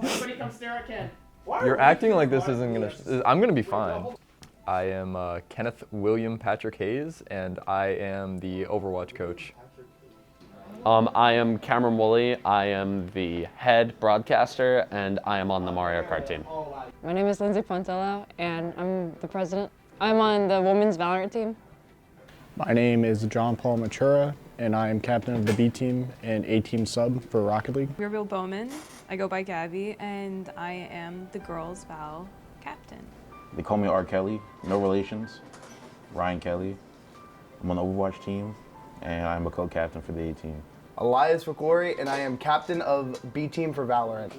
Everybody come stare at Ken. You're acting like this isn't gonna. I'm gonna be fine. I am Kenneth William Patrick Hayes, and I am the Overwatch coach. I am Cameron Woolley. I am the head broadcaster, and I am on the Mario Kart team. My name is Lindsay Pontello, and I'm the president. I'm on the women's Valorant team. My name is John Paul Matura, and I am captain of the B team and A team sub for Rocket League. Gabriel Bowman. I go by Gabby, and I am the girls Val captain. They call me R. Kelly, no relations. Ryan Kelly. I'm on the Overwatch team, and I'm a co-captain for the A team. Elias Fakori, and I am captain of B team for Valorant.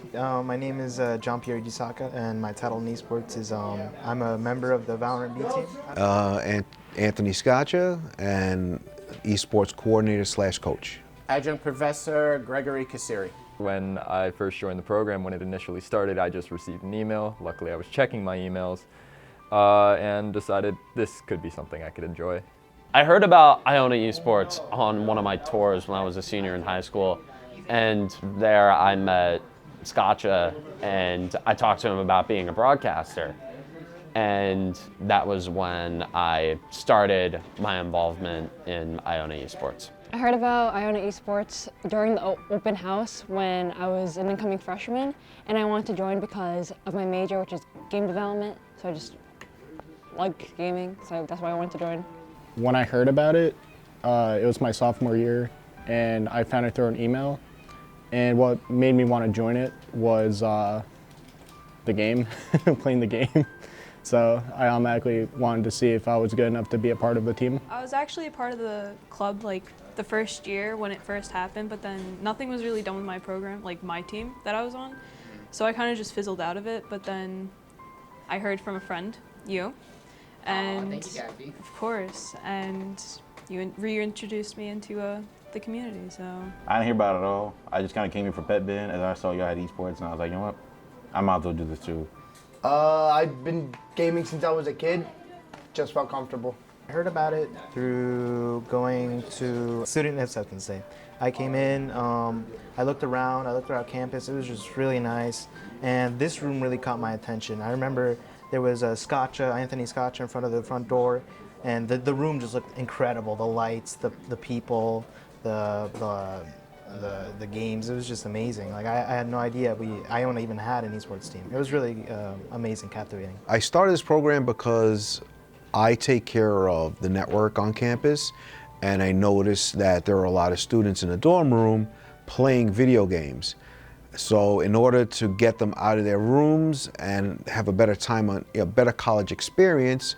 My name is Jean-Pierre Gisaka, and my title in esports is I'm a member of the Valorant B team. And Anthony Scaccia, and esports coordinator / coach. Adjunct Professor Gregory Kassiri. When I first joined the program, when it initially started, I just received an email. Luckily, I was checking my emails and decided this could be something I could enjoy. I heard about Iona Esports on one of my tours when I was a senior in high school, and there I met Scaccia, and I talked to him about being a broadcaster. And that was when I started my involvement in Iona Esports. I heard about Iona Esports during the open house when I was an incoming freshman, and I wanted to join because of my major, which is game development. So I just like gaming, so that's why I wanted to join. When I heard about it, it was my sophomore year, and I found it through an email. And what made me want to join it was the game, playing the game. So I automatically wanted to see if I was good enough to be a part of the team. I was actually a part of the club like the first year when it first happened, but then nothing was really done with my program, like my team that I was on. So I kind of just fizzled out of it, but then I heard from a friend, you, and thank you, Gabby. of course, and you reintroduced me into the community, so. I didn't hear about it at all. I just kind of came here for Pet Ben, as I saw y'all had esports, and I was like, you know what? I might as well do this too. I've been gaming since I was a kid, just felt comfortable. I heard about it through going to Student Acceptance Day. I came in, I looked around campus, it was just really nice, and this room really caught my attention. I remember there was a Anthony Scaccia in front of the front door, and the room just looked incredible. The lights, the people, the games, it was just amazing. Like I had no idea Iona even had an esports team. It was really amazing, captivating. I started this program because I take care of the network on campus, and I noticed that there are a lot of students in the dorm room playing video games. So in order to get them out of their rooms and have a better time on a better college experience,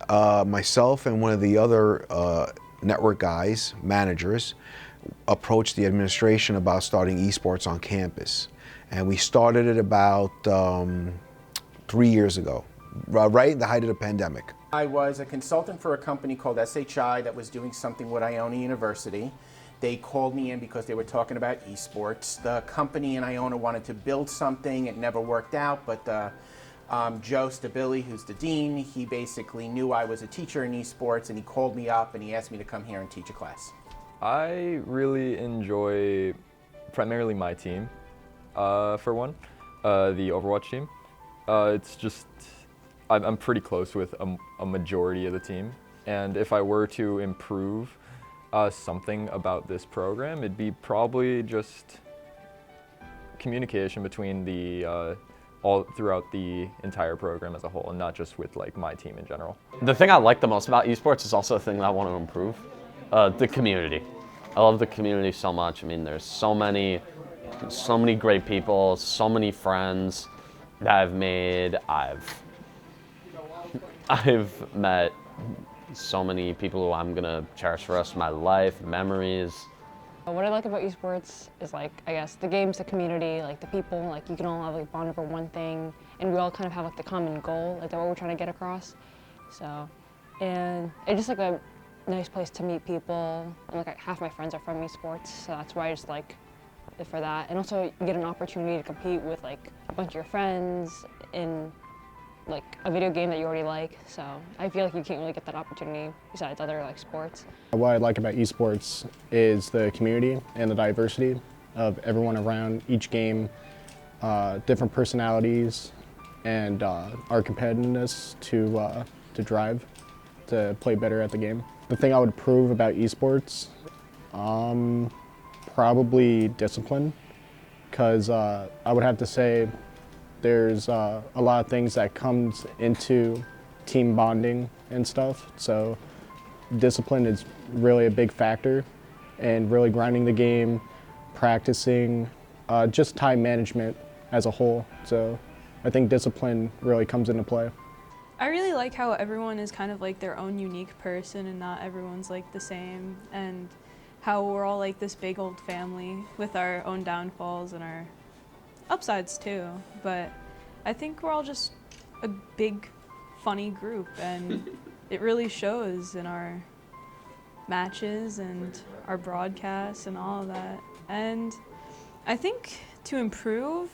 myself and one of the other network guys, managers, approached the administration about starting esports on campus. And we started it about 3 years ago, right at the height of the pandemic. I was a consultant for a company called SHI that was doing something with Iona University. They called me in because they were talking about esports. The company in Iona wanted to build something. It never worked out, but Joe Stabili, who's the dean, he basically knew I was a teacher in esports, and he called me up and he asked me to come here and teach a class. I really enjoy primarily my team, for one, the Overwatch team. It's just, I'm pretty close with a majority of the team, and if I were to improve something about this program, it'd be probably just communication between the all throughout the entire program as a whole, and not just with like my team in general. The thing I like the most about esports is also a thing that I want to improve. The community. I love the community so much. I mean, there's so many great people, so many friends that I've made. I've met so many people who I'm gonna cherish for the rest of my life, memories. What I like about esports is like, I guess, the games, the community, like the people, like you can all have like bond over one thing, and we all kind of have like the common goal, like what we're trying to get across. So, and it's just like a nice place to meet people, and like half my friends are from esports, so that's why I just like it for that. And also you get an opportunity to compete with like a bunch of your friends in like a video game that you already like, so I feel like you can't really get that opportunity besides other like sports. What I like about esports is the community and the diversity of everyone around each game different personalities, and our competitiveness to drive to play better at the game. The thing I would improve about esports, probably discipline, because I would have to say there's a lot of things that comes into team bonding and stuff. So discipline is really a big factor, and really grinding the game, practicing, just time management as a whole. So I think discipline really comes into play. I really like how everyone is kind of like their own unique person and not everyone's like the same, and how we're all like this big old family with our own downfalls and our upsides too. But I think we're all just a big funny group, and it really shows in our matches and our broadcasts and all of that. And I think to improve,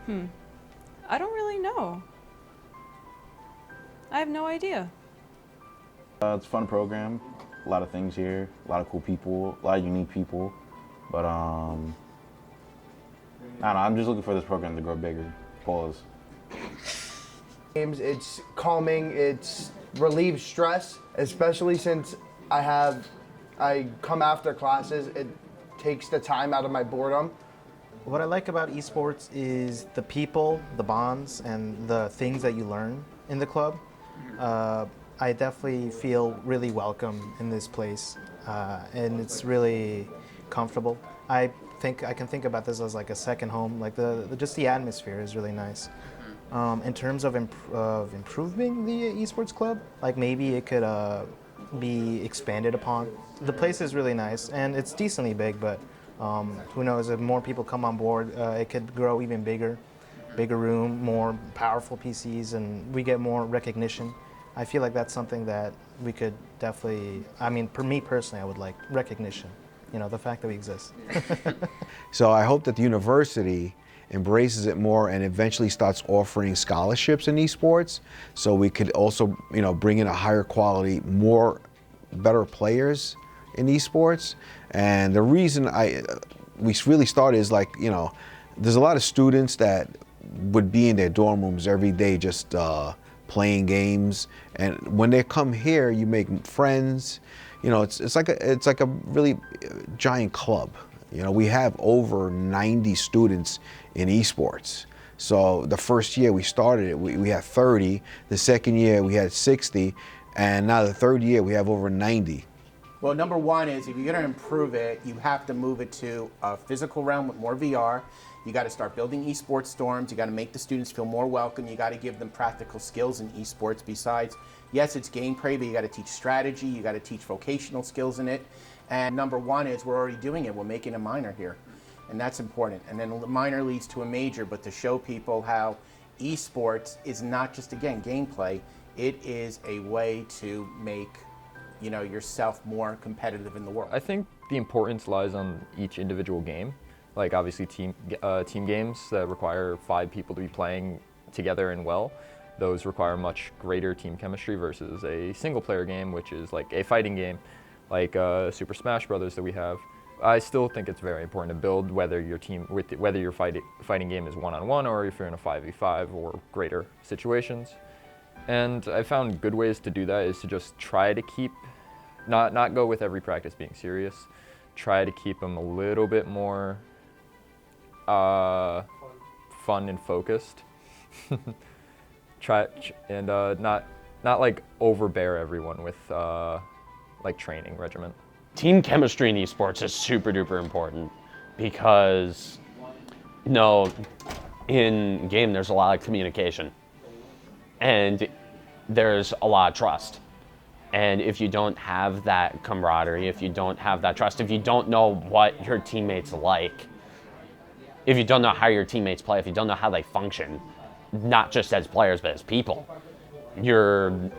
I don't really know. I have no idea. It's a fun program, a lot of things here, a lot of cool people, a lot of unique people. But I don't know, I'm just looking for this program to grow bigger. Pause. Games, it's calming, it's relieves stress, especially since I come after classes, it takes the time out of my boredom. What I like about esports is the people, the bonds, and the things that you learn in the club. I definitely feel really welcome in this place, and it's really comfortable. I think I can think about this as like a second home. Like just the atmosphere is really nice. In terms of improving the esports club, like maybe it could be expanded upon. The place is really nice and it's decently big, but who knows, if more people come on board, it could grow even bigger. Bigger room, more powerful PCs, and we get more recognition. I feel like that's something that we could definitely, I mean, for me personally, I would like recognition, you know, the fact that we exist. So I hope that the university embraces it more and eventually starts offering scholarships in esports, so we could also, you know, bring in a higher quality, better players in esports. And the reason we really started is, like, you know, there's a lot of students that would be in their dorm rooms every day just playing games, and when they come here you make friends. You know, it's like a really giant club. You know, we have over 90 students in esports. So the first year we started it, we had 30. The second year we had 60, and now the third year we have over 90. Well, number one is, if you're going to improve it, you have to move it to a physical realm with more VR. You got to start building esports dorms. You got to make the students feel more welcome. You got to give them practical skills in esports. Besides, yes, it's gameplay, but you got to teach strategy. You got to teach vocational skills in it. And number one is, we're already doing it. We're making a minor here, and that's important. And then the minor leads to a major, but to show people how esports is not just, again, gameplay. It is a way to make, you know, yourself more competitive in the world. I think the importance lies on each individual game. Like, obviously team games that require 5 people to be playing together and well, those require much greater team chemistry versus a single player game, which is like a fighting game, like Super Smash Brothers that we have. I still think it's very important to build, whether your fighting game is one-on-one or if you're in a 5v5 or greater situations. And I found good ways to do that is to just try to keep, not go with every practice being serious, try to keep them a little bit more fun and focused. Not like overbear everyone with like training regimen. Team chemistry in esports is super duper important because, you know, in game there's a lot of communication and there's a lot of trust. And if you don't have that camaraderie, if you don't have that trust, if you don't know what your teammates like, if you don't know how your teammates play, if you don't know how they function, not just as players but as people, you're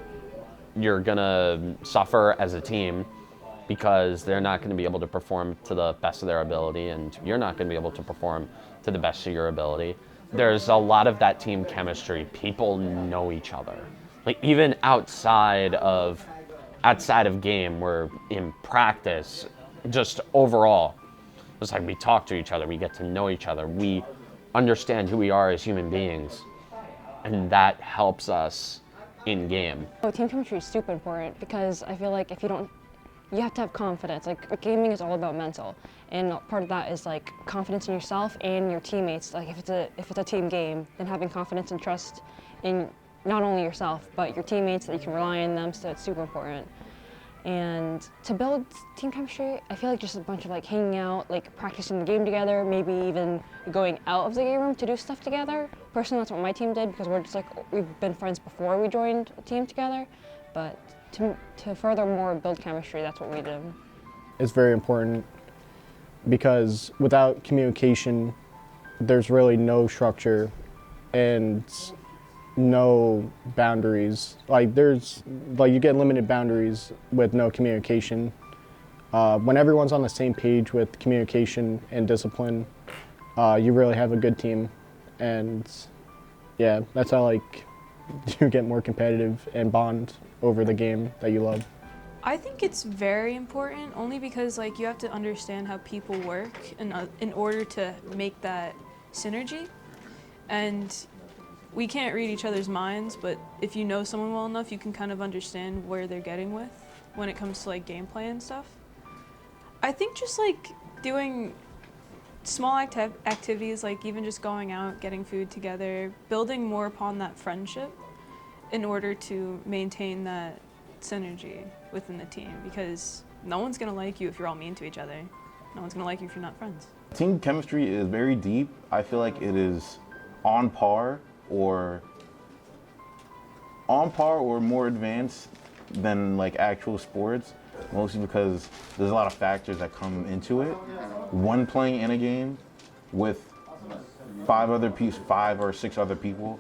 gonna suffer as a team because they're not gonna be able to perform to the best of their ability, and you're not gonna be able to perform to the best of your ability. There's a lot of that team chemistry. People know each other. Like, even outside of game, we're in practice, just overall, It's like we talk to each other, we get to know each other, we understand who we are as human beings, and that helps us in game. Oh, team chemistry is super important because I feel like if you don't, you have to have confidence. Like gaming is all about mental, and part of that is like confidence in yourself and your teammates. Like if it's a team game, then having confidence and trust in not only yourself but your teammates, that you can rely on them. So it's super important. And to build team chemistry, I feel like just a bunch of like hanging out, like practicing the game together, maybe even going out of the game room to do stuff together. Personally, that's what my team did because we're just like, we've been friends before we joined a team together. But to furthermore build chemistry, that's what we did. It's very important because without communication, there's really no structure and no boundaries. Like you get limited boundaries with no communication. When everyone's on the same page with communication and discipline, you really have a good team. And yeah, that's how like you get more competitive and bond over the game that you love. I think it's very important only because like you have to understand how people work in order to make that synergy. And we can't read each other's minds, but if you know someone well enough, you can kind of understand where they're getting with when it comes to like gameplay and stuff. I think just like doing small activities, like even just going out, getting food together, building more upon that friendship in order to maintain that synergy within the team, because no one's gonna like you if you're all mean to each other. No one's gonna like you if you're not friends. Team chemistry is very deep. I feel like it is on par or more advanced than like actual sports, mostly because there's a lot of factors that come into it. One playing in a game with 5 or 6 other people,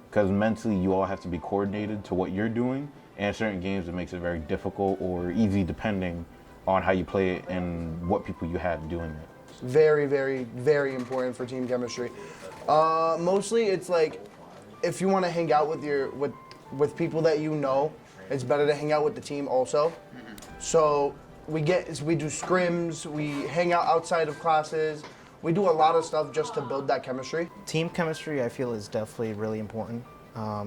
because mentally you all have to be coordinated to what you're doing, and certain games it makes it very difficult or easy depending on how you play it and what people you have doing it. Very, very, very important for team chemistry. Mostly it's like if you want to hang out with people that you know, it's better to hang out with the team also. So we do scrims, we hang out outside of classes, we do a lot of stuff just to build that chemistry. Team chemistry, I feel, is definitely really important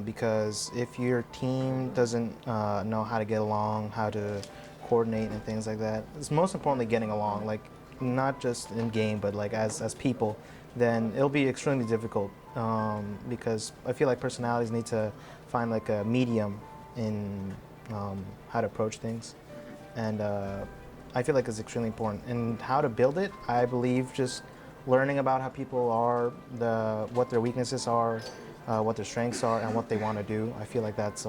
because if your team doesn't know how to get along, how to coordinate and things like that, it's most importantly getting along, like not just in game, but like as people, then it'll be extremely difficult because I feel like personalities need to find like a medium in how to approach things, and I feel like it's extremely important. And how to build it, I believe just learning about how people are, what their weaknesses are, what their strengths are, and what they want to do. I feel like that's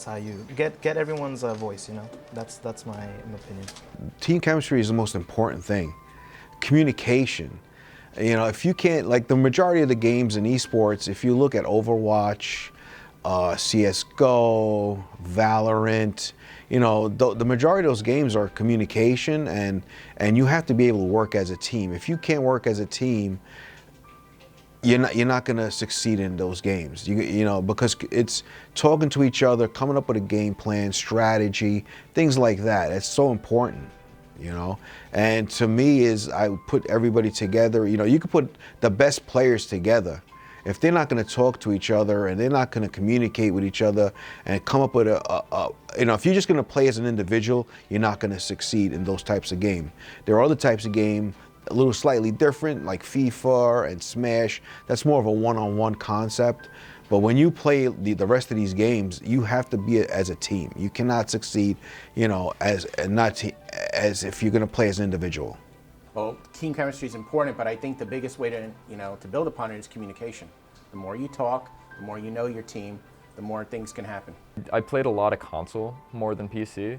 how you get everyone's voice. You know, that's my opinion. Team chemistry is the most important thing. Communication. You know, if you can't, like the majority of the games in esports, if you look at Overwatch, CSGO, Valorant, you know, the majority of those games are communication, and you have to be able to work as a team. If you can't work as a team, you're not going to succeed in those games. You know, because it's talking to each other, coming up with a game plan, strategy, things like that. It's so important. You know, and to me is I put everybody together. You know, you could put the best players together. If they're not going to talk to each other and they're not going to communicate with each other and come up with you know, if you're just going to play as an individual, you're not going to succeed in those types of game. There are other types of game, a little slightly different, like FIFA and Smash. That's more of a one-on-one concept. But when you play the rest of these games, you have to be as a team. You cannot succeed, you know, as if you're going to play as an individual. Well, team chemistry is important, but I think the biggest way to, to build upon it is communication. The more you talk, the more you know your team, the more things can happen. I played a lot of console more than PC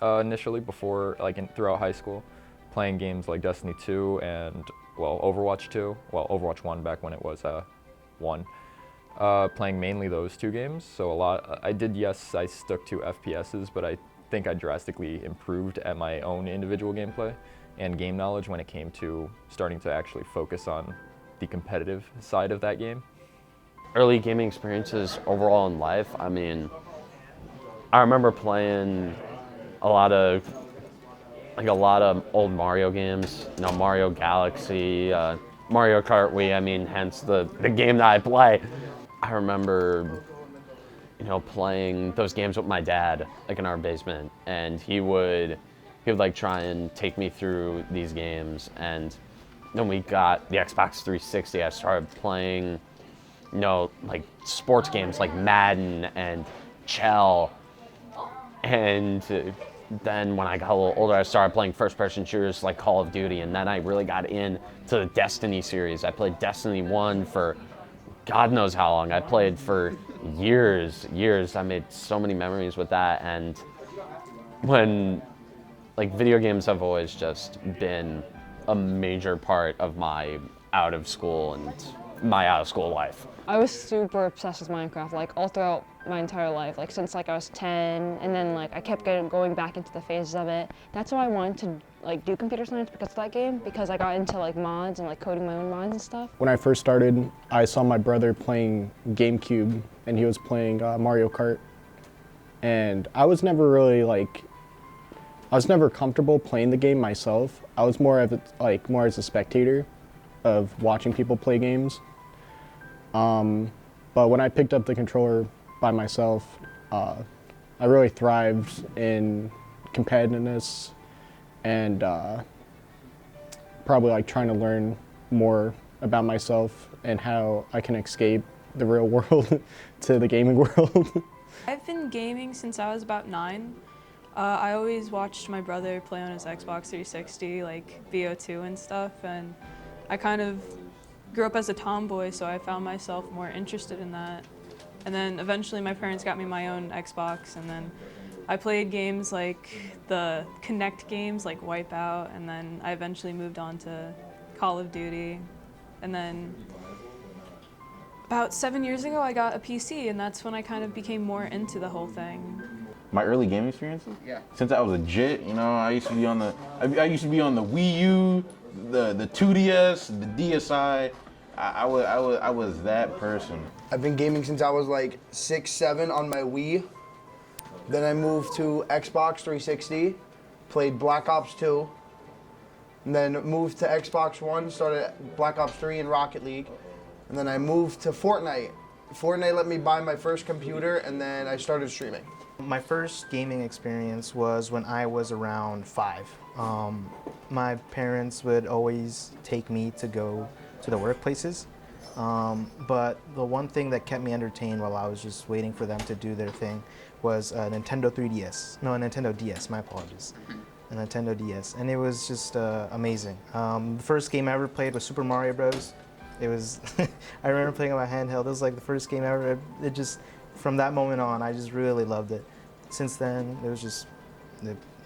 initially before, throughout high school, playing games like Destiny 2 and, well, Overwatch 2, well, Overwatch 1 back when it was 1. Playing mainly those 2 games, so I stuck to FPSs, but I think I drastically improved at my own individual gameplay and game knowledge when it came to starting to actually focus on the competitive side of that game. Early gaming experiences overall in life, I mean, I remember playing a lot of like a lot of old Mario games, you know, Mario Galaxy, Mario Kart Wii, I mean, hence the game that I play. I remember, you know, playing those games with my dad, like in our basement, and he would like try and take me through these games. And then we got the Xbox 360, I started playing, you know, like sports games like Madden and Chell. And then when I got a little older, I started playing first-person shooters like Call of Duty, and then I really got into the Destiny series. I played Destiny 1 for God knows how long. I played for years. I made so many memories with that, and when, like, video games have always just been a major part of my out-of-school life. I was super obsessed with Minecraft, like all throughout my entire life, like since like I was 10, and then like I kept going back into the phases of it. That's why I wanted to like do computer science because of that game, because I got into like mods and like coding my own mods and stuff. When I first started, I saw my brother playing GameCube, and he was playing Mario Kart, and I was never really I was never comfortable playing the game myself. I was more of more as a spectator of watching people play games. But when I picked up the controller by myself, I really thrived in competitiveness and probably like trying to learn more about myself and how I can escape the real world to the gaming world. I've been gaming since I was about 9. I always watched my brother play on his Xbox 360, like VO2 and stuff, and I kind of grew up as a tomboy, so I found myself more interested in that. And then eventually my parents got me my own Xbox, and then I played games like the Kinect games like Wipeout, and then I eventually moved on to Call of Duty. And then about 7 years ago I got a PC, and that's when I kind of became more into the whole thing. My early gaming experiences? Yeah. Since I was a jit, you know, I used to be on the Wii U, the 2DS, the DSi. I was that person. I've been gaming since I was like 6, 7 on my Wii. Then I moved to Xbox 360, played Black Ops 2, and then moved to Xbox One, started Black Ops 3 and Rocket League, and then I moved to Fortnite. Fortnite let me buy my first computer, and then I started streaming. My first gaming experience was when I was around 5. My parents would always take me to go to the workplaces, but the one thing that kept me entertained while I was just waiting for them to do their thing was a Nintendo 3DS. No, a Nintendo DS, my apologies. A Nintendo DS, and it was just amazing. The first game I ever played was Super Mario Bros. It was, I remember playing on my handheld. It was like the first game ever. It just, from that moment on, I just really loved it. Since then, it was just,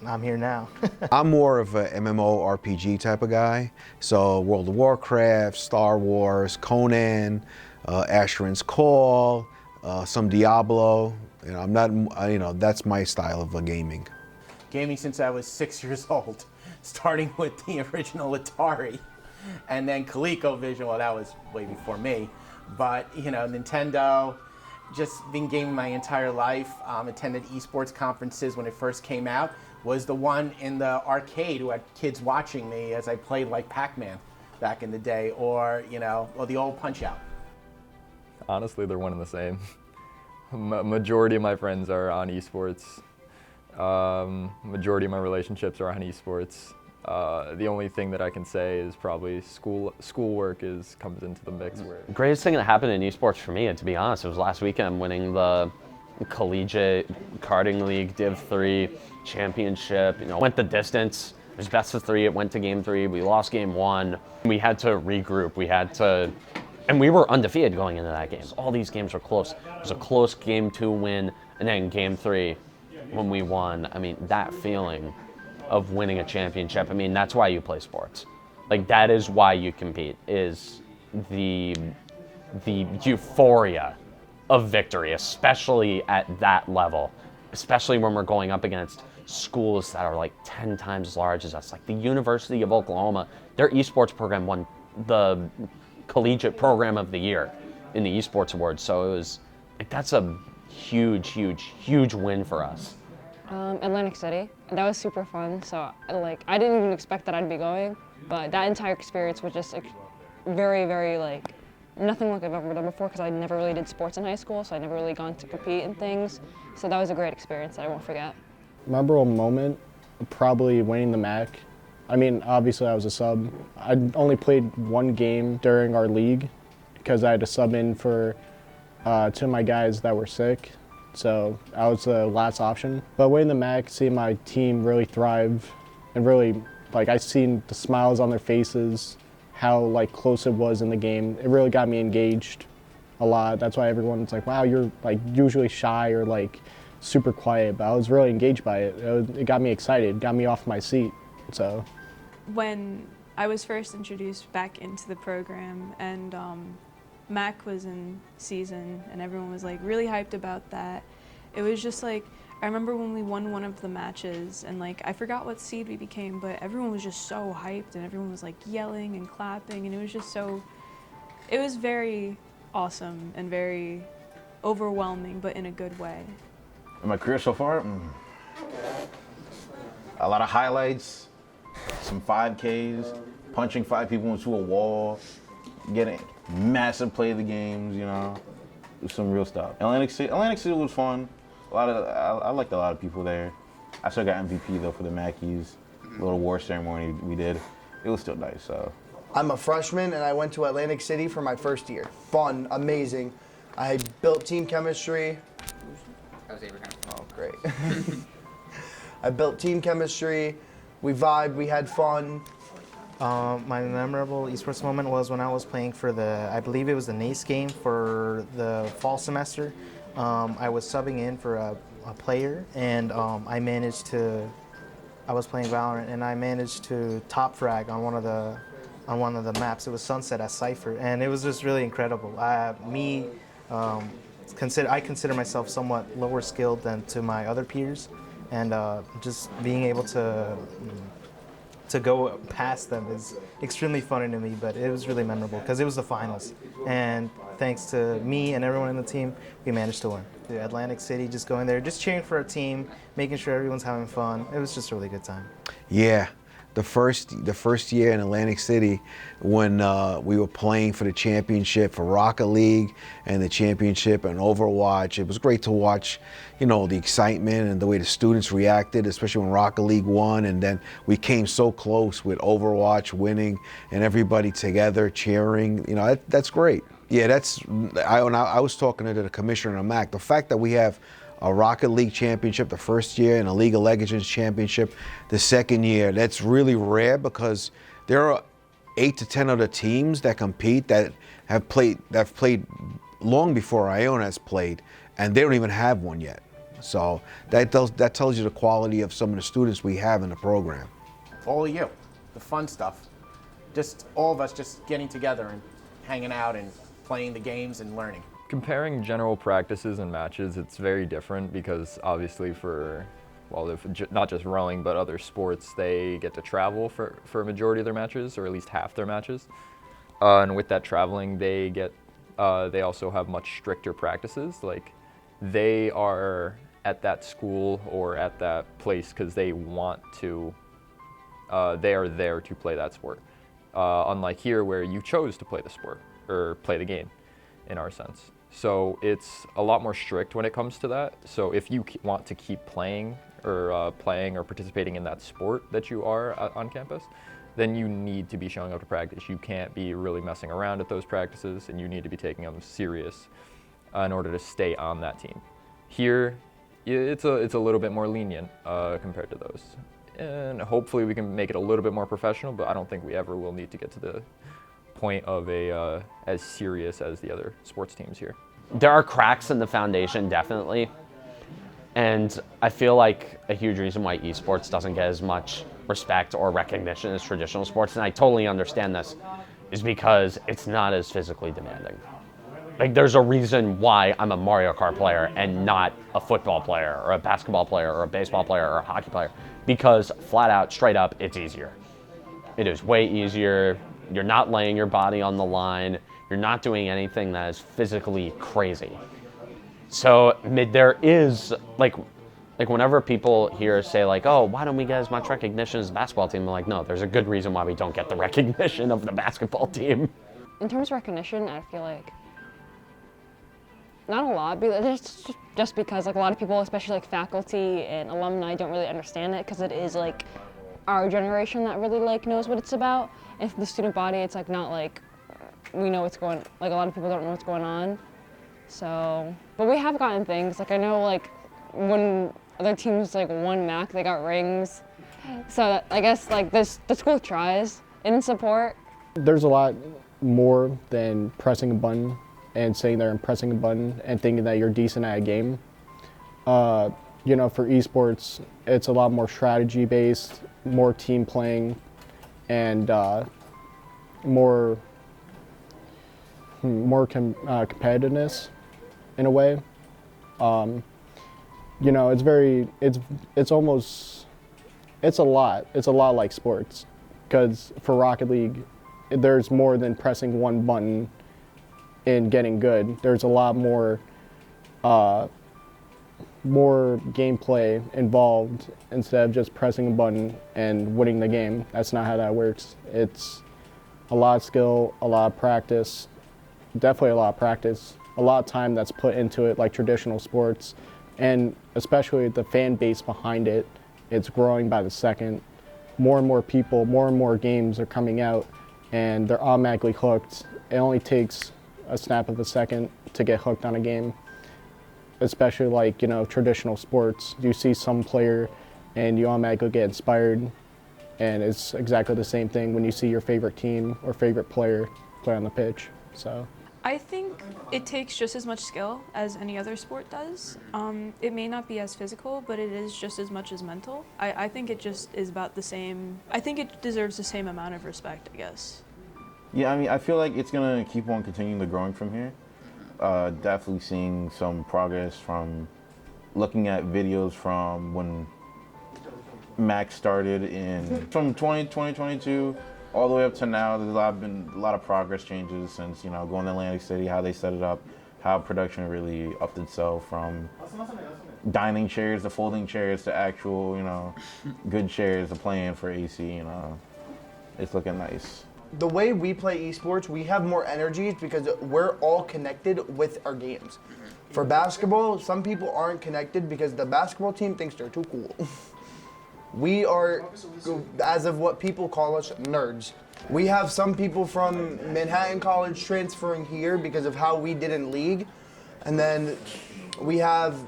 I'm here now. I'm more of a MMORPG type of guy. So World of Warcraft, Star Wars, Conan, Asheron's Call, some Diablo. You know, I'm not, you know, that's my style of gaming. Gaming since I was 6 years old, starting with the original Atari, and then ColecoVision. Well, that was way before me, but you know, Nintendo. Just been gaming my entire life. Attended esports conferences when it first came out. Was the one in the arcade who had kids watching me as I played like Pac-Man back in the day, or you know, or the old Punch-Out. Honestly, they're one and the same. Majority of my friends are on esports. Majority of my relationships are on esports. The only thing that I can say is probably schoolwork comes into the mix. Where Greatest thing that happened in esports for me, and to be honest, it was last weekend winning the collegiate karting league Div 3 championship. You know, went the distance. It was best of 3. It went to game 3. We lost game 1. We had to regroup. And we were undefeated going into that game. All these games were close. It was a close game 2 win, and then game 3 when we won. I mean, that feeling of winning a championship. I mean, that's why you play sports. Like, that is why you compete, is the euphoria of victory, especially at that level, especially when we're going up against schools that are like 10 times as large as us. Like the University of Oklahoma, their esports program won the collegiate program of the year in the esports awards. So it was like, that's a huge, huge, huge win for us. Atlantic City. That was super fun. So like I didn't even expect that I'd be going, but that entire experience was just very, very like nothing like I've ever done before because I never really did sports in high school, so I never really gone to compete in things. So that was a great experience that I won't forget. Memorable moment, probably winning the MAC. I mean, obviously I was a sub. I only played one game during our league because I had to sub in for two of my guys that were sick. So I was the last option. But winning the MAC, seeing my team really thrive and really, like I seen the smiles on their faces, how like close it was in the game. It really got me engaged a lot. That's why everyone's like, wow, you're like usually shy or like super quiet, but I was really engaged by it. It got me excited, got me off my seat. So When I was first introduced back into the program and Mac was in season and everyone was like really hyped about that, it was just like, I remember when we won one of the matches and like I forgot what seed we became, but everyone was just so hyped and everyone was like yelling and clapping, and it was just so, it was very awesome and very overwhelming, but in a good way. In my career so far, a lot of highlights, some 5Ks, punching 5 people into a wall, getting massive play of the games, you know, some real stuff. Atlantic City was fun. I liked a lot of people there. I still got MVP though for the Mackies. Little award ceremony we did. It was still nice. So. I'm a freshman and I went to Atlantic City for my first year. Fun, amazing. I built team chemistry. That was Abraham. Oh, great. I built team chemistry. We vibed, we had fun. My memorable esports moment was when I was playing for I believe it was the NACE game for the fall semester. I was subbing in for a player, and I was playing Valorant, and I managed to top frag on one of the maps. It was Sunset at Cypher, and it was just really incredible. I consider myself somewhat lower skilled than to my other peers, and just being able to go past them is extremely funny to me, but it was really memorable because it was the finals. And thanks to me and everyone in the team, we managed to win. To Atlantic City, just going there, just cheering for our team, making sure everyone's having fun. It was just a really good time. Yeah, the first year in Atlantic City when we were playing for the championship for Rocket League and the championship and Overwatch, it was great to watch, you know, the excitement and the way the students reacted, especially when Rocket League won, and then we came so close with Overwatch winning and everybody together cheering. You know, that's great. Yeah, I was talking to the commissioner of MAC. The fact that we have a Rocket League championship the first year and a League of Legends championship the second year, that's really rare because there are 8 to 10 other teams that compete that have played long before Iona has played, and they don't even have one yet. So that tells you the quality of some of the students we have in the program. All of you, the fun stuff. Just all of us just getting together and hanging out and playing the games and learning. Comparing general practices and matches, it's very different because obviously not just rowing, but other sports, they get to travel for a majority of their matches, or at least half their matches. And with that traveling, they also have much stricter practices. Like, they are at that school or at that place because they want to, they are there to play that sport. Unlike here where you chose to play the sport or play the game in our sense. So it's a lot more strict when it comes to that. So if you want to keep playing or participating in that sport that you are on campus, then you need to be showing up to practice. You can't be really messing around at those practices, and you need to be taking them serious in order to stay on that team. Here, it's a little bit more lenient compared to those. And hopefully we can make it a little bit more professional, but I don't think we ever will need to get to the point of as serious as the other sports teams here. There are cracks in the foundation, definitely. And I feel like a huge reason why esports doesn't get as much respect or recognition as traditional sports, and I totally understand this, is because it's not as physically demanding. Like, there's a reason why I'm a Mario Kart player and not a football player or a basketball player or a baseball player or a hockey player, because flat out, straight up, it's easier. It is way easier. You're not laying your body on the line. You're not doing anything that is physically crazy. So there is, like, Like whenever people here say like, oh, why don't we get as much recognition as the basketball team? I'm like, no, there's a good reason why we don't get the recognition of the basketball team. In terms of recognition, I feel like not a lot, but just because like a lot of people, especially like faculty and alumni, don't really understand it because it is like our generation that really like knows what it's about. And for the student body, it's like not like we know what's going. Like a lot of people don't know what's going on. So, but we have gotten things. Like I know like when other teams like won MAC, they got rings. So I guess like the school tries in support. There's a lot more than pressing a button and sitting there and pressing a button and thinking that you're decent at a game. You know, for esports, it's a lot more strategy based, more team playing, and more competitiveness in a way. You know, it's a lot like sports, because for Rocket League, there's more than pressing one button and getting good. There's a lot more gameplay involved instead of just pressing a button and winning the game. That's not how that works. It's a lot of skill, a lot of practice, definitely a lot of practice, a lot of time that's put into it like traditional sports, and especially the fan base behind it. It's growing by the second. More and more people, more and more games are coming out, and they're automatically hooked. It only takes a snap of a second to get hooked on a game, especially like, you know, traditional sports. You see some player and you automatically get inspired, and it's exactly the same thing when you see your favorite team or favorite player play on the pitch. So I think it takes just as much skill as any other sport does. It may not be as physical, but it is just as much as mental. I think it just is about the same. I think it deserves the same amount of respect, I guess. Yeah, I mean, I feel like it's gonna keep on continuing to growing from here. Definitely seeing some progress from looking at videos from when Max started from 2022 all the way up to now. There's been a lot of progress changes since, you know, going to Atlantic City, how they set it up, how production really upped itself from dining chairs to folding chairs to actual, you know, good chairs to playing for AC. You know, it's looking nice. The way we play esports, we have more energies because we're all connected with our games. For basketball, some people aren't connected because the basketball team thinks they're too cool. We are, as of what people call us, nerds. We have some people from Manhattan College transferring here because of how we did in league. And then we have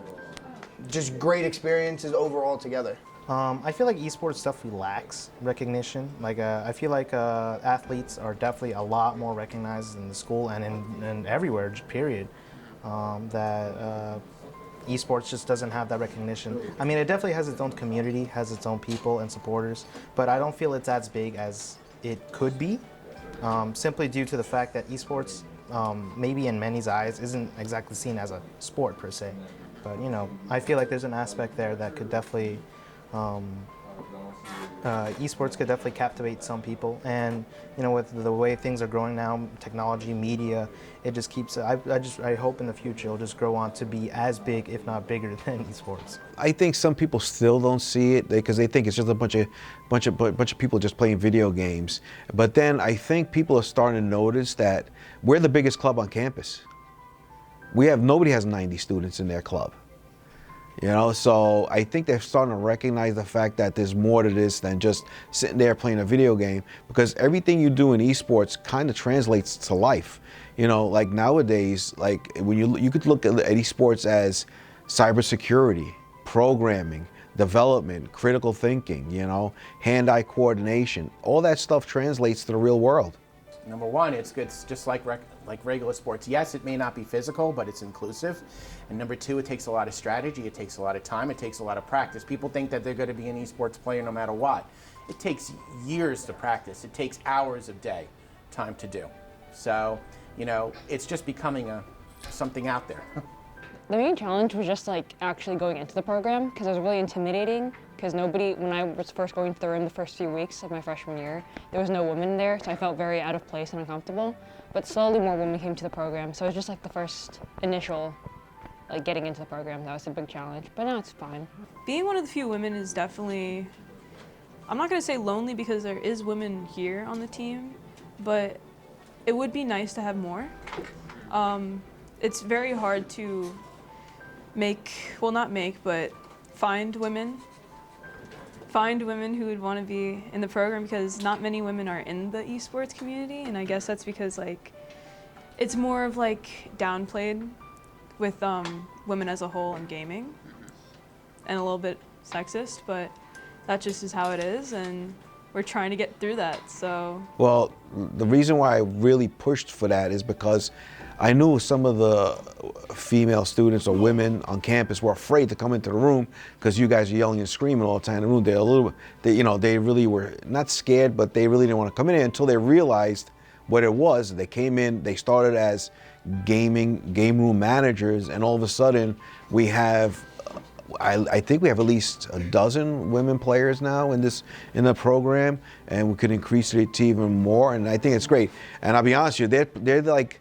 just great experiences overall together. I feel like esports definitely lacks recognition. Like I feel like athletes are definitely a lot more recognized in the school and everywhere, period. That esports just doesn't have that recognition. I mean, it definitely has its own community, has its own people and supporters, but I don't feel it's as big as it could be, simply due to the fact that esports, maybe in many's eyes, isn't exactly seen as a sport per se. But, you know, I feel like there's an aspect there that could definitely, esports could definitely captivate some people. And, you know, with the way things are growing now, technology, media, it just keeps, I hope in the future it'll just grow on to be as big, if not bigger, than esports. I think some people still don't see it because they think it's just a bunch of people just playing video games. But then I think people are starting to notice that we're the biggest club on campus. Nobody has 90 students in their club. You know, so I think they're starting to recognize the fact that there's more to this than just sitting there playing a video game, because everything you do in esports kind of translates to life. You know, like nowadays, like when you could look at esports as cybersecurity, programming, development, critical thinking, you know, hand-eye coordination. All that stuff translates to the real world. Number one, it's just like regular sports. Yes, it may not be physical, but it's inclusive. And number two, it takes a lot of strategy, it takes a lot of time, it takes a lot of practice. People think that they're going to be an esports player no matter what. It takes years to practice. It takes hours of day time to do. So, you know, it's just becoming something out there. The main challenge was just like actually going into the program, because it was really intimidating, because when I was first going through in the first few weeks of my freshman year, there was no women there, so I felt very out of place and uncomfortable. But slowly more women came to the program, so it was just like the first initial like getting into the program, that was a big challenge, but now it's fine. Being one of the few women is definitely, I'm not going to say lonely because there is women here on the team, but it would be nice to have more. It's very hard to find women who would want to be in the program because not many women are in the esports community, and I guess that's because like it's more of like downplayed with women as a whole in gaming and a little bit sexist, but that just is how it is, and we're trying to get through that. So Well, the reason why I really pushed for that is because I knew some of the female students or women on campus were afraid to come into the room because you guys are yelling and screaming all the time in the room. They're a little, they really were not scared, but they really didn't want to come in there until they realized what it was. They came in, they started as game room managers, and all of a sudden we have, I think we have at least a dozen women players now in the program, and we could increase it to even more, and I think it's great. And I'll be honest with you, they're like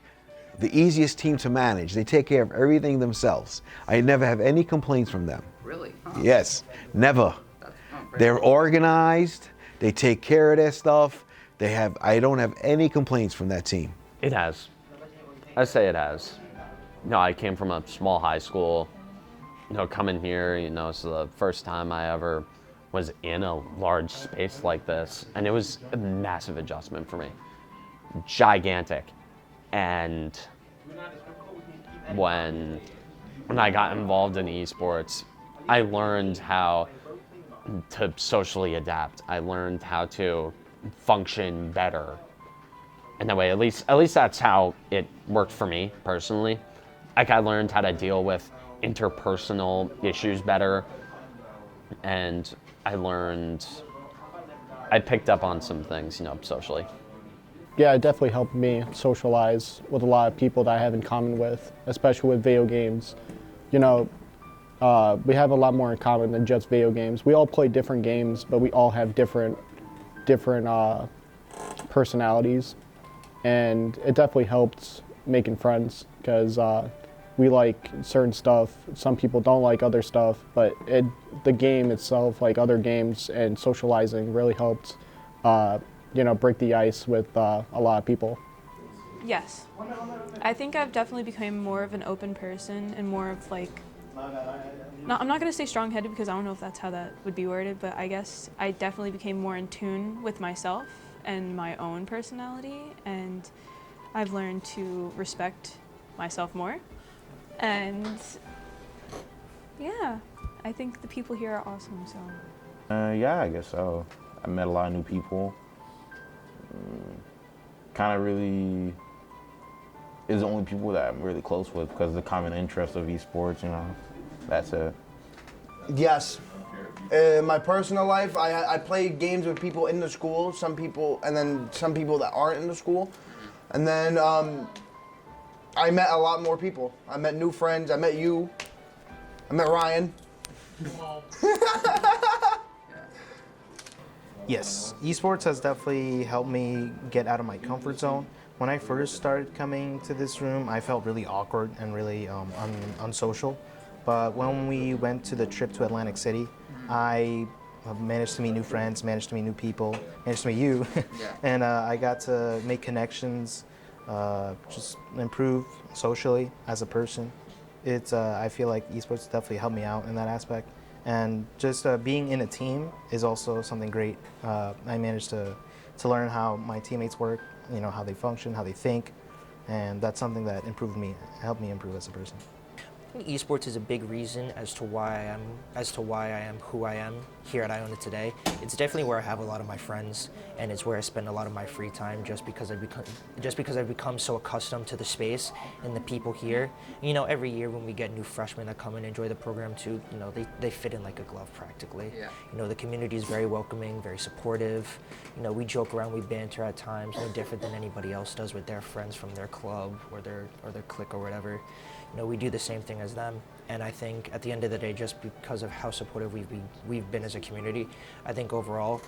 the easiest team to manage. They take care of everything themselves. I never have any complaints from them. Really? Huh. Yes, never. They're organized, they take care of their stuff. I don't have any complaints from that team. It has. I say it has. No, I came from a small high school. Coming here, it's the first time I ever was in a large space like this, and it was a massive adjustment for me. Gigantic. And when I got involved in esports, I learned how to socially adapt. I learned how to function better. In that way, at least that's how it worked for me personally. Like, I learned how to deal with interpersonal issues better, and I picked up on some things, socially. Yeah, it definitely helped me socialize with a lot of people that I have in common with, especially with video games. We have a lot more in common than just video games. We all play different games, but we all have different personalities, and it definitely helped making friends because we like certain stuff. Some people don't like other stuff, but the game itself, like other games, and socializing really helped break the ice with a lot of people. yes, I think I've definitely become more of an open person and more of like, I'm not going to say strong-headed because I don't know if that's how that would be worded, but I guess I definitely became more in tune with myself and my own personality, and I've learned to respect myself more. And yeah, I think the people here are awesome. So Yeah, I guess so. I met a lot of new people. Kind of really is the only people that I'm really close with because of the common interest of esports, that's it. Yes. In my personal life, I play games with people in the school, some people, and then some people that aren't in the school. And then I met a lot more people. I met new friends. I met you. I met Ryan. Yes, esports has definitely helped me get out of my comfort zone. When I first started coming to this room, I felt really awkward and really unsocial. But when we went to the trip to Atlantic City, I managed to meet new friends, managed to meet new people, managed to meet you, and I got to make connections, just improve socially as a person. I feel like esports definitely helped me out in that aspect. And just being in a team is also something great. I managed to learn how my teammates work, how they function, how they think, and that's something that helped me improve as a person. I think esports is a big reason as to why I am who I am here at Iona today. It's definitely where I have a lot of my friends, and it's where I spend a lot of my free time just because I've become so accustomed to the space and the people here. Every year when we get new freshmen that come and enjoy the program too, they fit in like a glove practically. Yeah. The community is very welcoming, very supportive. We joke around, we banter at times, no different than anybody else does with their friends from their club or their clique or whatever. We do the same thing as them, and I think at the end of the day, just because of how supportive we've been as a community, I think overall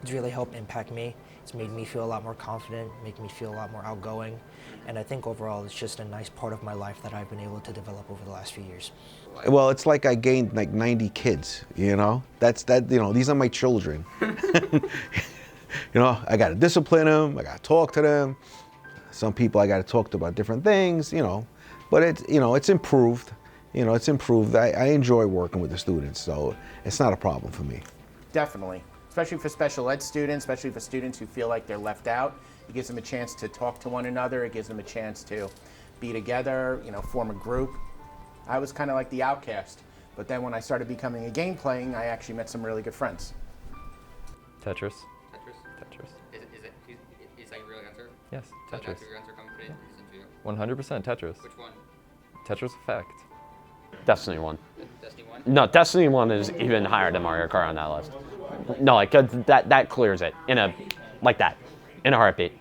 it's really helped impact me. It's made me feel a lot more confident, make me feel a lot more outgoing, and I think overall it's just a nice part of my life that I've been able to develop over the last few years. Well, it's like I gained like 90 kids, you know? These are my children. I got to discipline them, I got to talk to them. Some people I got to talk to about different things, but it's improved. It's improved. I enjoy working with the students, so it's not a problem for me. Definitely, especially for special ed students, especially for students who feel like they're left out. It gives them a chance to talk to one another. It gives them a chance to be together, form a group. I was kind of like the outcast, but then when I started becoming a game playing, I actually met some really good friends. Tetris. Tetris? Is that your real answer? Yes, So Tetris. that's your answer coming today? Is it you? 100% Tetris. Which one? Tetris Effect. Destiny 1. Destiny 1? No, Destiny 1 is even higher than Mario Kart on that list. No, like that clears it in a heartbeat.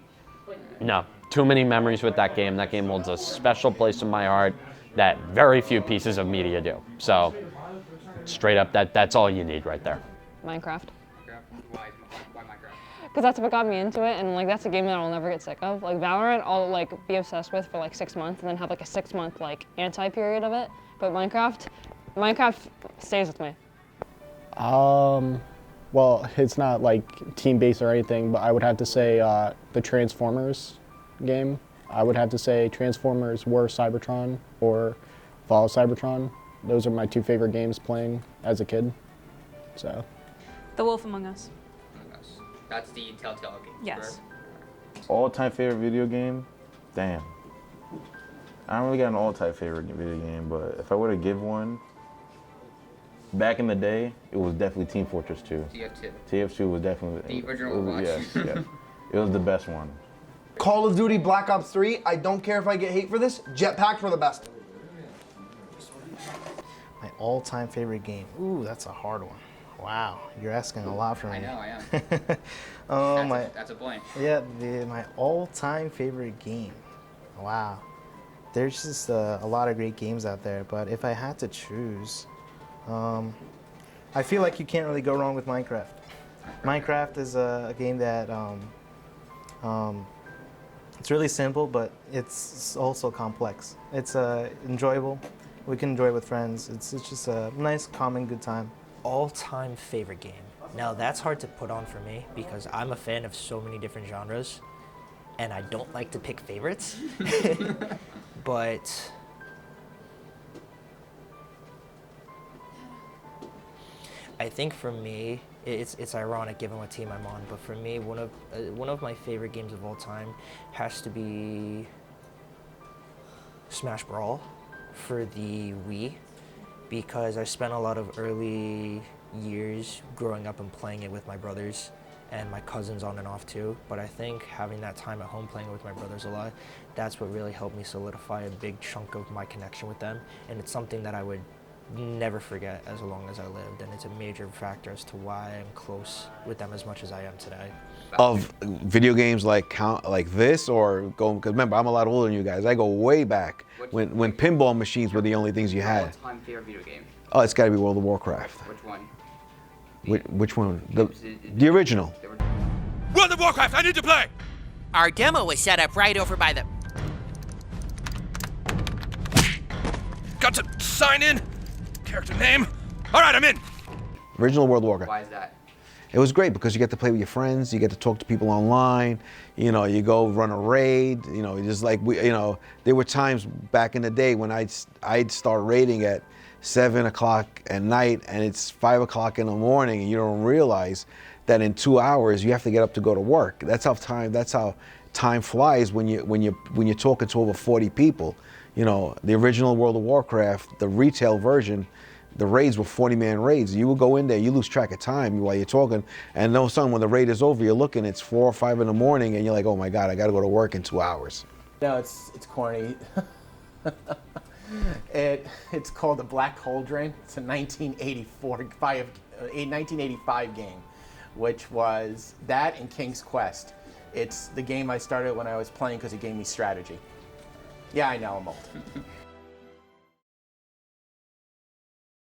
No, too many memories with that game. That game holds a special place in my heart that very few pieces of media do. So, straight up, that's all you need right there. Minecraft. Why Minecraft? Because that's what got me into it, and that's a game that I'll never get sick of. Like Valorant, I'll be obsessed with for 6 months, and then have a 6-month anti-period of it. But Minecraft stays with me. Well, it's not team-based or anything, but I would have to say the Transformers game. I would have to say Transformers War Cybertron or Fall of Cybertron. Those are my 2 favorite games playing as a kid. So. The Wolf Among Us. That's the Telltale game. Yes. All-time favorite video game? Damn. I don't really got an all-time favorite video game, but if I were to give one, back in the day, it was definitely Team Fortress 2. TF2. TF2 was definitely... The original Overwatch. Yes. It was the best one. Call of Duty Black Ops 3, I don't care if I get hate for this, jetpacks were the best. My all-time favorite game. Ooh, that's a hard one. Wow, you're asking a lot from me. I know, I am. That's a blank. Yeah, my all-time favorite game. Wow. There's just a lot of great games out there, but if I had to choose, I feel like you can't really go wrong with Minecraft. Minecraft is a game that it's really simple, but it's also complex. It's enjoyable. We can enjoy it with friends. It's just a nice, calming, good time. All-time favorite game. Now that's hard to put on for me because I'm a fan of so many different genres and I don't like to pick favorites. But I think for me, it's ironic given what team I'm on, but for me, one of my favorite games of all time has to be Smash Brawl for the Wii, because I spent a lot of early years growing up and playing it with my brothers and my cousins on and off too. But I think having that time at home playing with my brothers a lot, that's what really helped me solidify a big chunk of my connection with them. And it's something that I would never forget as long as I lived. And it's a major factor as to why I'm close with them as much as I am today. Of video games like this, or because remember, I'm a lot older than you guys. I go way back when pinball machines were the only things you had. All-time favorite video game. Oh, it's got to be World of Warcraft. Which one? Which one? The original. World of Warcraft, I need to play! Our demo was set up right over by the... Got to sign in? Character name? All right, I'm in. Original World of Warcraft. Why is that? It was great because you get to play with your friends, you get to talk to people online, you go run a raid, just like there were times back in the day when I'd start raiding at 7 o'clock at night and it's 5 o'clock in the morning and you don't realize that in 2 hours you have to get up to go to work. That's how time flies when you're talking to over 40 people. The original World of Warcraft, the retail version, the raids were 40-man raids. You would go in there, you lose track of time while you're talking, and all of a sudden when the raid is over, you're looking, it's 4 or 5 in the morning, and you're like, oh my God, I gotta go to work in 2 hours. No, it's corny. It's called The Black Cauldron. It's a 1985 game, which was that and King's Quest. It's the game I started when I was playing because it gave me strategy. Yeah, I know, I'm old.